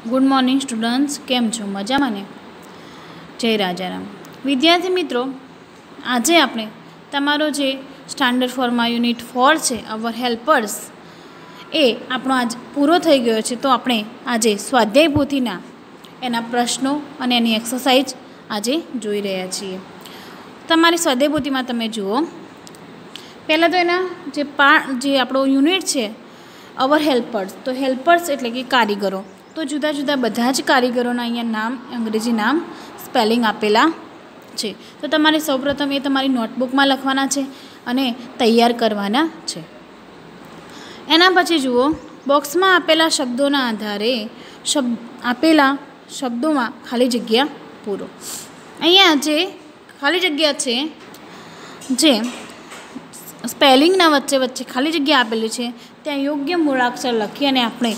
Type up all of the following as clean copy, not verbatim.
Good morning students, केम छो? मजा में ने? जय राजाराम। विद्यार्थी मित्रों, आज आपणे तमारो जे स्टैंडर्ड फॉर माय यूनिट 4 है अवर हेल्पर्स ए आपणो आज पूरो थई गयो छे। तो आपणे आज स्वाध्याय पोथीना एना प्रश्नों अने एनी एक्सरसाइज आज जोई रह्या छीए। तमारी स्वाध्याय पोथीमां तमे जुओ, पहला तो एना जे आपणो यूनिट है अवर हेल्पर्स, तो हेल्पर्स एटले कि कारीगरो। तो जुदा जुदा बधा ज कारीगरोना अहींया नाम, अंग्रेजी नाम, स्पेलिंग आपेला छे। तो तमारे सौप्रथम ए तमारी नोटबुक में लखवाना छे अने तैयार करवाना छे। एना पछी जुओ, बॉक्स में आपेला शब्दोना आधारे आपेला शब्दों में खाली जग्या पूरो। अहींया जे खाली जग्या छे, जे स्पेलिंगना वच्चे वच्चे खाली जग्या आपेली छे, त्यां योग्य मूळाक्षर लखी अने आपणे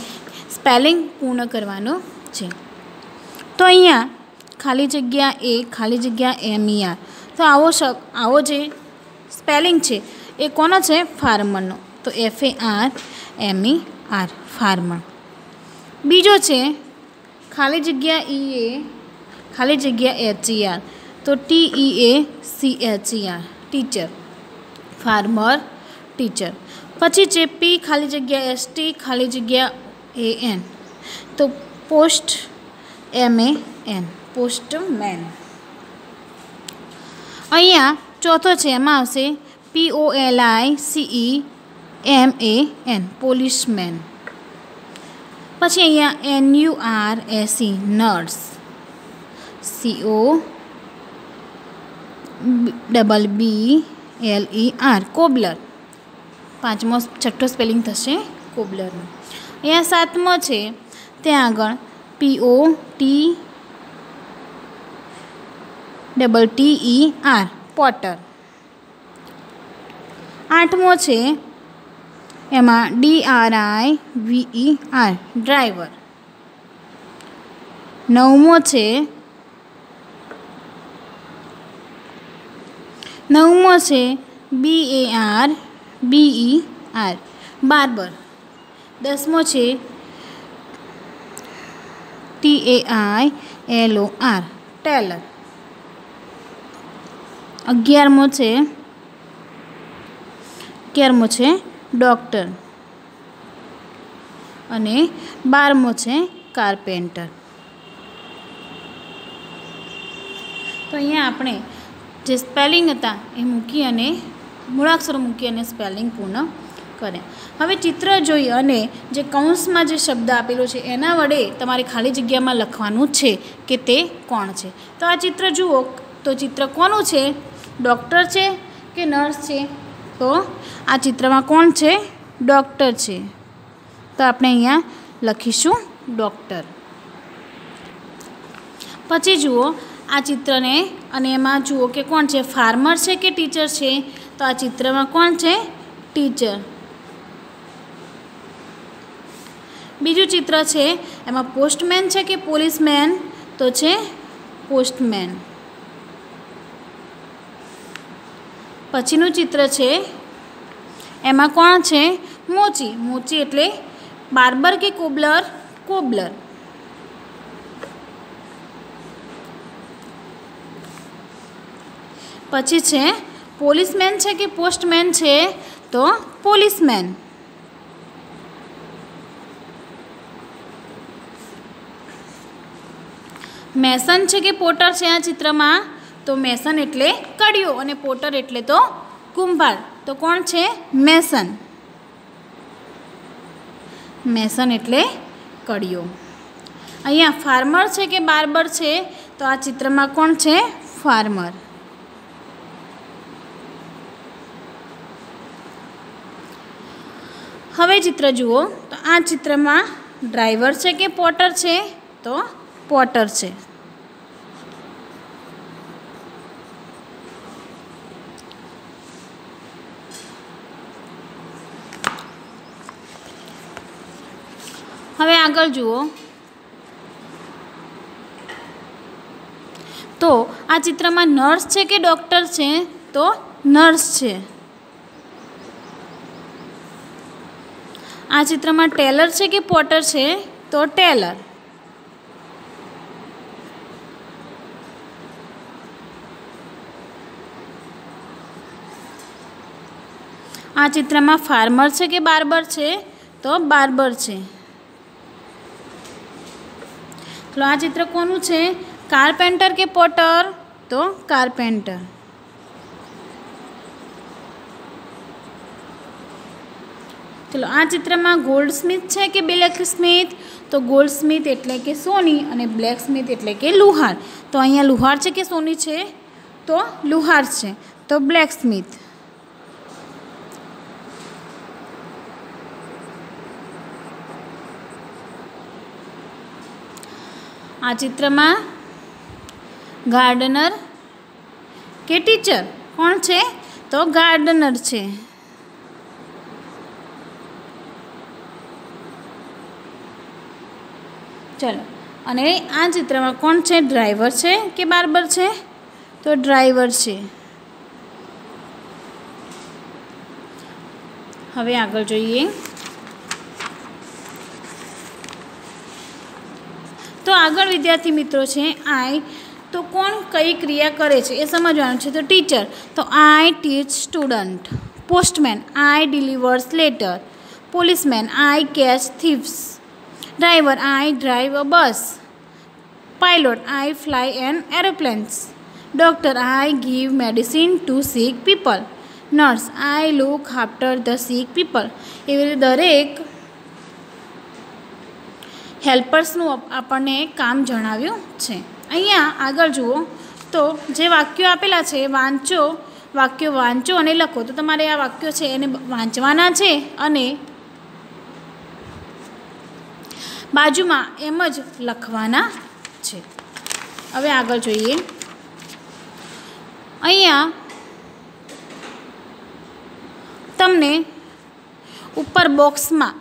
स्पेलिंग पूर्ण करवानो छे। तो अहींया खाली जग्या ए, खाली जग्या MER। तो आवो जे स्पेलिंग छे ए कोनो छे? फार्मरनो। तो FARMER, फार्मर। बीजो छे खाली जग्या EA, खाली जग्या HER। तो TEACHER, टीचर, फार्मर, टीचर। पछी छे P खाली जग्या ST, खाली जग्या AN। तो पोस्ट, MAN, पोस्टमैन। अहींया चौथो छे, एमां आवशे POLICEMAN, पोलिसमेन। पछी अहींया NURSE, नर्स। COBBLER, cobbler. पांचमो छठो स्पेलिंग थशे कोबलर। अहींया सातमो छे, त्यां आगळ POTTER, पोटर। आठमो छे, एमां DRIVER, ड्राइवर। नवमो छे, BARBER, बार्बर। दसमो छे TAILOR, टेलर। 11मो छे डॉक्टर अने 12मो छे कार्पेंटर। तो अहींया आपणे जे स्पेलिंग हता ए मूकी अने मूळाक्षरो मूकी अने स्पेलिंग पूर्ण करे। हवे चित्र जोई अने जे कौंस में जे शब्द आपेलो छे एना वडे तमारे खाली जग्या में लखवानुं छे के ते कोण छे। तो आ चित्र जुओ, तो चित्र कोनुं छे? डॉक्टर छे के नर्स छे? तो आ चित्र में कोण छे? डॉक्टर छे। तो आपणे अहींया लखीशुं डॉक्टर। पछी जुओ आ चित्र ने अने एमां जुओ के कोण छे? फार्मर छे के टीचर छे? तो आ चित्र में कोण छे? टीचर। बीजू चित्र छे, एमां पोस्टमेन छे के पोलिसमेन? तो छे पोस्टमेन। पछीनुं चित्र छे, एमां कोण छे? मोची। मोची एटले बार्बर के कोबलर? कोबलर। पछी छे पोलिसमेन छे के पोस्टमेन छे? तो पोलिसमेन। मेसन छे के पोटर छे? आ चित्र में तो मेसन एटले कड़ियो अने पोटर एटले तो कुंभार। तो कोण छे? मेसन। मेसन एटले कड़ियो। अहींया फार्मर छे के बार्बर छे? तो आ चित्र में कोण छे? फार्मर। हवे चित्र जुओ, तो आ चित्र में ड्राइवर छे के पोटर छे? तो पोटर छे। हवे आगळ जुओ, तो आ चित्र में नर्स छे के डॉक्टर छे? तो नर्स छे। आ चित्र में टेलर है कि पोटर है? तो टेलर। આ ચિત્રમાં ફાર્મર છે કે બાર્બર છે? તો બાર્બર છે. તો આ ચિત્ર કોનું છે? કાર્પેન્ટર કે પોટર? તો કાર્પેન્ટર. ચલો આ ચિત્રમાં ગોલ્ડસ્મિથ છે કે બ્લેકસ્મિથ? તો ગોલ્ડસ્મિથ એટલે કે સોની અને બ્લેકસ્મિથ એટલે કે લુહાર. તો અહીંયા લુહાર છે કે સોની છે? તો લુહાર છે. તો બ્લેકસ્મિથ. આ ચિત્રમાં ગાર્ડનર કે ટીચર? કોણ છે? તો ગાર્ડનર છે. ચલો અને આ ચિત્રમાં કોણ છે? ડ્રાઈવર છે કે બાર્બર છે? તો ડ્રાઈવર છે. હવે આગળ જોઈએ. તો આગળ વિદ્યાર્થી મિત્રો છે આઈ. તો કોણ કઈ ક્રિયા કરે છે એ સમજવાનું છે. તો ટીચર. તો I teach student. Postman. I delivers letter. Policeman. I catch thieves. Driver. I drive a bus. Pilot. I fly an aeroplanes. Doctor. I give medicine to sick people. Nurse. I look after the sick people. એવી રીતે દરેક હેલ્પર્સનું આપણને કામ જણાવ્યું છે. અહીંયા આગળ જુઓ તો જે વાક્યો આપેલા છે વાક્યો વાંચો અને લખો. તો તમારે આ વાક્યો છે એને વાંચવાના છે અને બાજુમાં એમ જ લખવાના છે. હવે આગળ જોઈએ. અહીંયા તમને ઉપર બોક્સમાં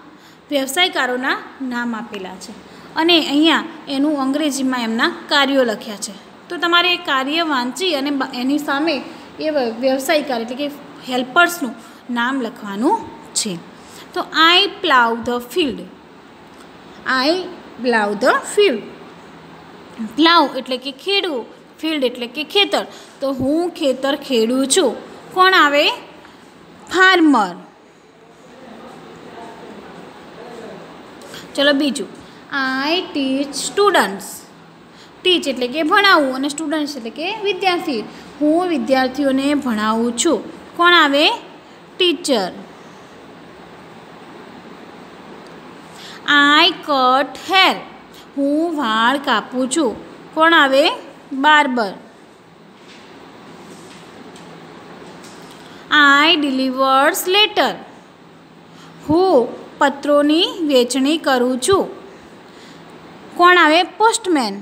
વ્યવસાયકારોના નામ આપેલા છે અને અહીંયા એનું અંગ્રેજીમાં એમના કાર્યો લખ્યા છે. તો તમારે એ કાર્ય વાંચી અને એની સામે એ વ્યવસાયકાર એટલે કે હેલ્પર્સનું નામ લખવાનું છે. તો I plough the field. I plough the field. Plough એટલે કે ખેડવું, ફિલ્ડ એટલે કે ખેતર. તો હું ખેતર ખેડું છું. કોણ આવે? ફાર્મર. ચલો બીજું. આઈ ટીચ સ્ટુડન્ટ્સ. ટીચ એટલે કે ભણાવવું અને સ્ટુડન્ટ્સ એટલે કે વિદ્યાર્થી. હું વિદ્યાર્થીઓને ભણાવું છું. કોણ આવે? ટીચર. આઈ કટ હેર. હું વાળ કાપું છું. કોણ આવે? બાર્બર. આઈ ડિલિવર્સ લેટર. હું પત્રોની વેચણી કરું છું. કોણ આવે? Postman.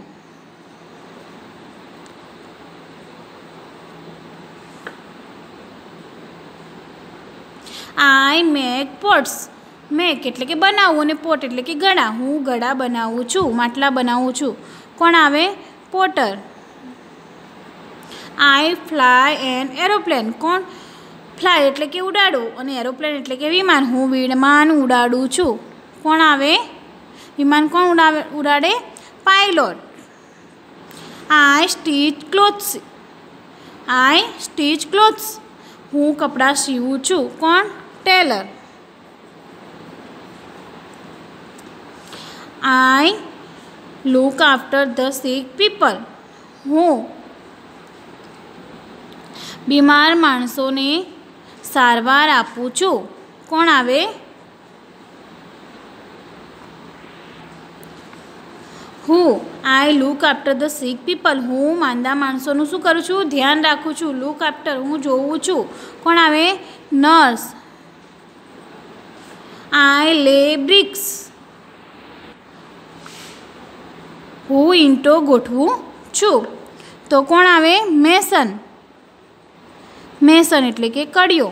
I make pots. Make એટલે કે બનાવવું અને પોટ એટલે કે ગળા. હું ગળા બનાવું છું, માટલા બનાવું છું. કોણ આવે? પોટર. આઈ ફ્લાય એન એરોપ્લેન. કોણ? ફ્લાય એટલે કે ઉડાડવું અને એરોપ્લેન એટલે કે વિમાન. હું વિમાન ઉડાડું છું. કોણ આવે? વિમાન કોણ ઉડાડે? Pilot. I stitch clothes. I stitch clothes. હું કપડાં સીવું છું. કોણ? Tailor. I look after the sick people. હું બીમાર માણસોને સારવાર આપું છું. કોણ આવે? હું I look after the sick people. હું માંદા માણસોનું શું કરું છું? ધ્યાન રાખું છું. લુક આફ્ટર હું જોઉં છું. કોણ આવે? નર્સ. આઈ લે બ્રિક્સ. હું ઈંટો ગોઠવું છું. તો કોણ આવે? મેસન. મેસન એટલે કે કડિયો.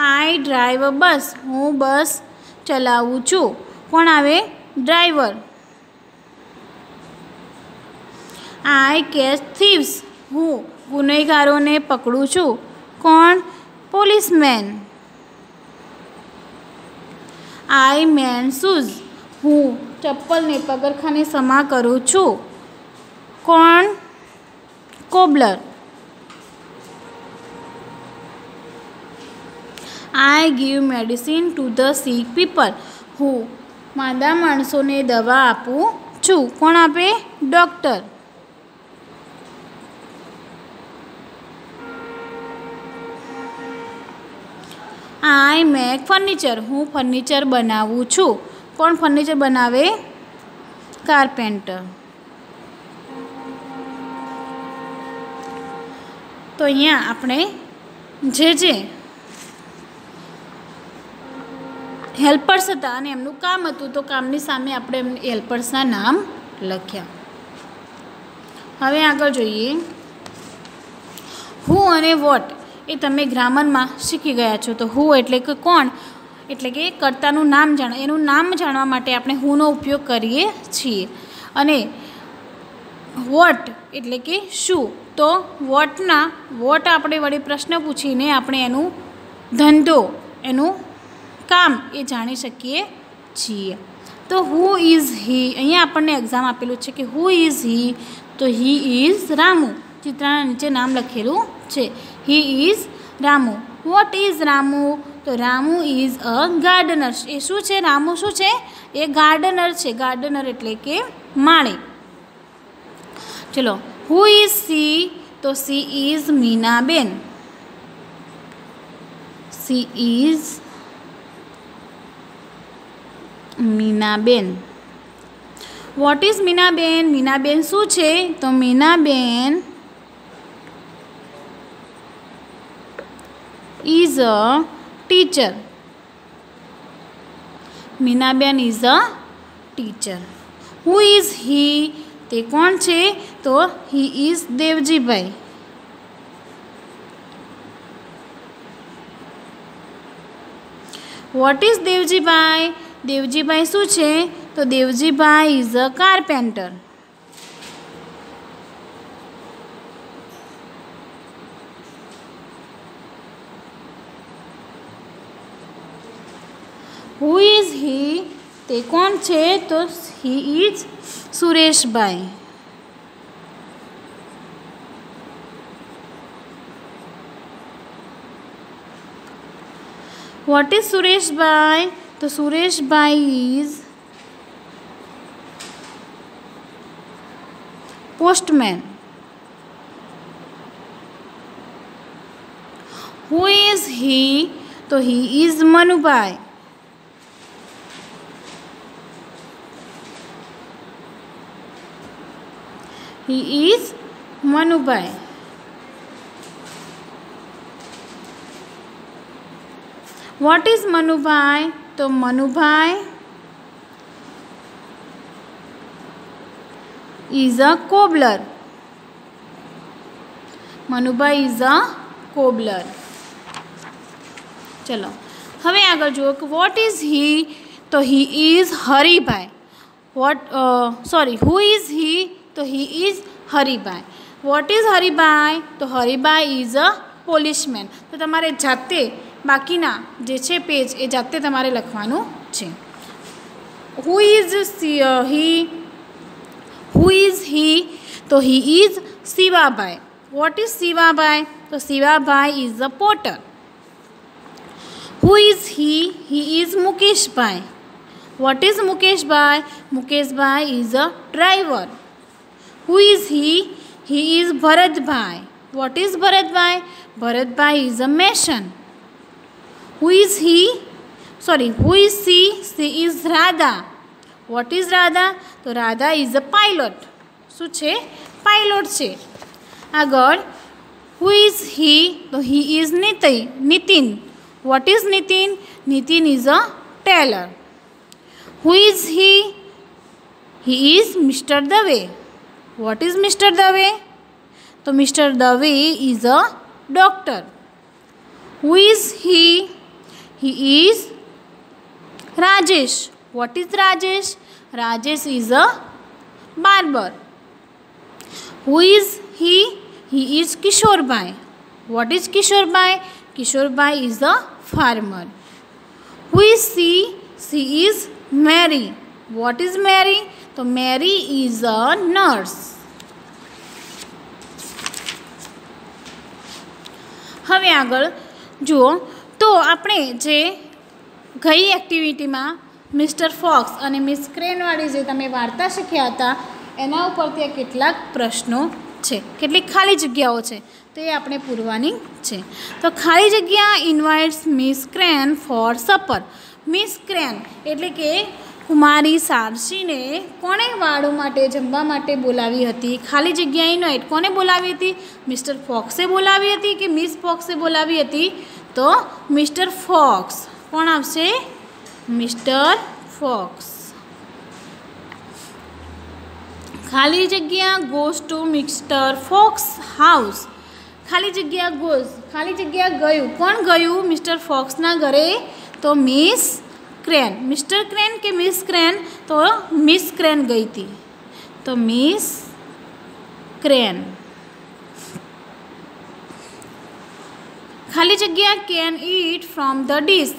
આઈ ડ્રાઈવ અ બસ. હું બસ ચલાવું છું. કોણ આવે? ડ્રાઈવર. I catch thieves. હું ગુનેગારોને પકડું છું. કોણ? પોલીસમેન. I mend shoes. હું ચપ્પલને પગરખાને સમા કરું છું. કોણ? Cobbler. I give medicine to the sick people. હું માંદા માણસોને દવા આપું છું. કોણ આપે? ડૉક્ટર. I make furniture. હું ફર્નિચર બનાવું છું. કોણ ફર્નિચર બનાવે? કાર્પેન્ટર. તો અહીંયા આપણે જે હેલ્પર્સ હતા અને એમનું કામ હતું, તો કામની સામે આપણે હેલ્પર્સના નામ લખ્યા. હવે આગળ જોઈએ. હુ અને વોટ એ તમે ગ્રામરમાં શીખી ગયા છો. તો હુ એટલે કે કોણ, એટલે કે કર્તાનું નામ એનું નામ જાણવા માટે આપણે હુનો ઉપયોગ કરીએ છીએ. અને વોટ એટલે કે શું. તો વોટ આપણે વળી પ્રશ્ન પૂછીને આપણે એનું ધંધો, એનું કામ એ જાણી શકીએ છીએ. તો હુ ઇઝ હી. અહીંયા આપણને એક્ઝામ આપેલું છે કે હુ ઇઝ હી. તો હી ઇઝ રામુ. ચિત્રના નીચે નામ લખેલું છે. He is Ramu. What is Ramu. તો રામુ ઇઝ અ ગાર્ડનર. એ શું છે? રામુ શું છે? એ ગાર્ડનર છે. ગાર્ડનર એટલે કે માળી. ચલો, હુ ઇઝ સી. તો she is Meenaben. She is Meenaben. What is Meenaben. Meenaben શું છે? તો Meenaben is a teacher. Meenaben is a teacher. Who is he. તે કોણ છે? તો he is Devjibhai. What is Devjibhai. Devjibhai શું છે? તો Devjibhai is a carpenter. Who is he. તે કોણ છે? તો he is Sureshbhai. What is Sureshbhai. તો Sureshbhai is postman. Who is he. તો he is Manubhai. He is Manubai. What is Manubai? તો Manubai is a cobbler. Manubai is a cobbler. ચલો હવે આગળ જુઓ કે વોટ ઇઝ હી. તો he is Haribhai. Who is he. તો he is Haribhai. What is Haribhai. તો હરિભાઈ ઇઝ અ પોલીસમેન. તો તમારે જાતે બાકીના જે છે પેજ એ જાતે તમારે લખવાનું છે. Who is he. Who is he. તો he is Shivabhai. What is Shivabhai. તો Shivabhai is a potter. Who is he. He is Mukeshbhai. What is Mukeshbhai. Mukeshbhai is a driver. Who is he? He is Bharatbhai. What is Bharatbhai? Bharatbhai is a mason. Who is he? Who is she? She is Radha. What is Radha? તો Radha is a pilot. શું છે? Pilot છે. આગળ who is he? તો he is Nitin. What is Nitin? Nitin is a tailor. Who is he? He is Mr. Dave. What is Mr. Dave? તો Mr. Dave is a doctor. Who is he? He is Rajesh. What is Rajesh? Rajesh is a barber. Who is he? He is Kishorbhai. What is Kishorbhai? Kishorbhai is a farmer. Who is she? She is Mary. What is Mary? તો Mary is a nurse. હવે આગળ જુઓ તો આપણે જે ગઈ એક્ટિવિટીમાં mister focus અને miss ક્રેનવાળી જે તમે વાર્તા શીખ્યા હતા એના ઉપરથી કેટલાક પ્રશ્નો છે, કેટલીક ખાલી જગ્યાઓ છે તો એ આપણે પૂરવાની છે. તો ખાલી જગ્યા invites Miss Crane for supper. Miss Crane એટલે કે કુમારી સારસીને કોણે વાળો માટે જમવા માટે બોલાવી હતી? ખાલી જગ્યા ઇન્વાઇટ કોને બોલાવી હતી? મિસ્ટર ફોક્સે બોલાવી હતી કે મિસ ફોક્સે બોલાવી હતી? તો મિસ્ટર ફોક્સ. કોણ આવશે? Mister Fox. ખાલી જગ્યા goes to Mister Fox house. ખાલી જગ્યા ગોઝ, ખાલી જગ્યા ગયું. કોણ ગયું મિસ્ટર ફોક્સના ઘરે? તો મિસ ક્રેન. મિસ્ટર ક્રેન કે મિસ ક્રેન? તો મિસ ક્રેન ગઈ હતી. તો મિસ ક્રેન. ખાલી જગ્યા can eat from the dish.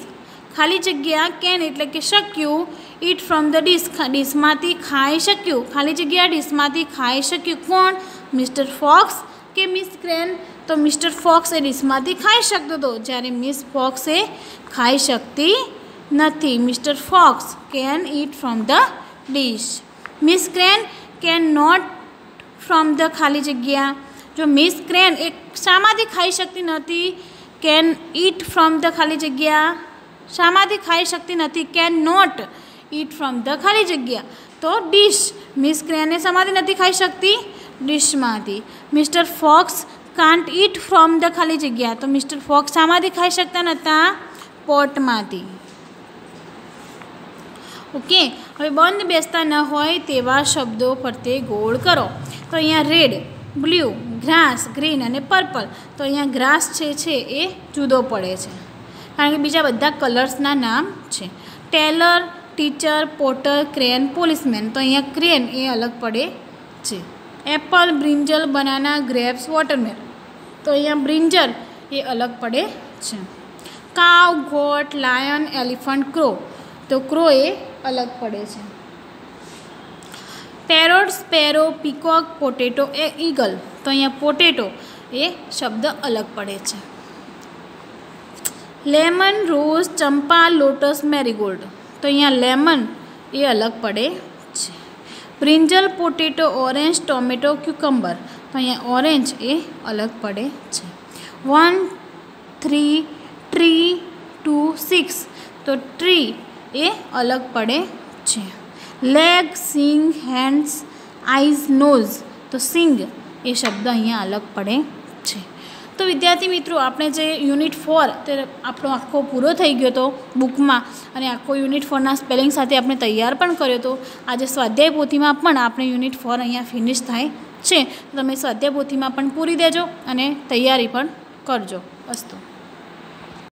ખાલી જગ્યા કેન એટલે કે શક્યું, ઈટ ફ્રોમ ધ ડીશ ડીશમાંથી ખાઈ શક્યું. ખાલી જગ્યા ડીશમાંથી ખાઈ શક્યું. કોણ? મિસ્ટર ફોક્સ કે મિસ ક્રેન? તો મિસ્ટર ફોક્સ એ ડીશમાંથી ખાઈ શકતો હતો, જ્યારે મિસ ફોક્સ એ ખાઈ શકતી નથી. Mister Fox can eat from the dish. Miss Crane can not from the ખાલી જગ્યા. જો મિસ ક્રેન એ શામાંથી ખાઈ શકતી નથી? કેન ઈટ ફ્રોમ ધ ખાલી જગ્યા. શામાંથી ખાઈ શકતી નથી? Can not eat from the ખાલી જગ્યા. તો ડીશ. મિસ ક્રેન એ શામાંથી નથી ખાઈ શકતી? ડીશમાંથી. Mister Fox can't eat from the ખાલી જગ્યા. તો મિસ્ટર ફોક્સ શામાંથી ખાઈ શકતા નહોતા? પોટમાંથી. ઓકે. હવે બંધ બેસતા ન હોય તેવા શબ્દો ફરતે ગોળ કરો. તો અહીંયા રેડ, બ્લુ, ગ્રાસ, ગ્રીન અને પર્પલ. તો અહીંયા ગ્રાસ છે એ જુદો પડે છે કારણ કે બીજા બધા કલર્સના નામ છે. Tailor, teacher, potter, crane, policeman. તો અહીંયા ક્રેન એ અલગ પડે છે. Apple, brinjal, banana, grapes, watermelon. તો અહીંયા બ્રિંજલ એ અલગ પડે છે. Cow, goat, lion, elephant, crow. તો ક્રો એ અલગ પડે છે. પેરોટ, સ્પેરો, પીકોક, પોટેટો એ ઈગલ. તો અહીંયા પોટેટો એ શબ્દ અલગ પડે છે. Lemon, rose, champa, lotus, marigold. તો અહીંયા લેમન એ અલગ પડે છે. Brinjal, potato, orange, tomato, cucumber. તો અહીંયા ઓરેન્જ એ અલગ પડે છે. 1, 3, ટ્રી, 2, 6. તો ટ્રી એ અલગ પડે છે. લેગ, સિંગ, હેન્ડ્સ, આઈઝ, નોઝ. તો સિંગ એ શબ્દ અહીંયા અલગ પડે છે. તો વિદ્યાર્થી મિત્રો, આપણે જે યુનિટ 4 તે આપણો આખો પૂરો થઈ ગયો હતો બુકમાં, અને આખો યુનિટ 4ના સ્પેલિંગ સાથે આપણે તૈયાર પણ કર્યો હતો. આજે સ્વાધ્યાય પોથીમાં પણ આપણે યુનિટ 4 અહીંયા ફિનિશ થાય છે. તો તમે સ્વાધ્યાય પોથીમાં પણ પૂરી દેજો અને તૈયારી પણ કરજો. અસ્તુ.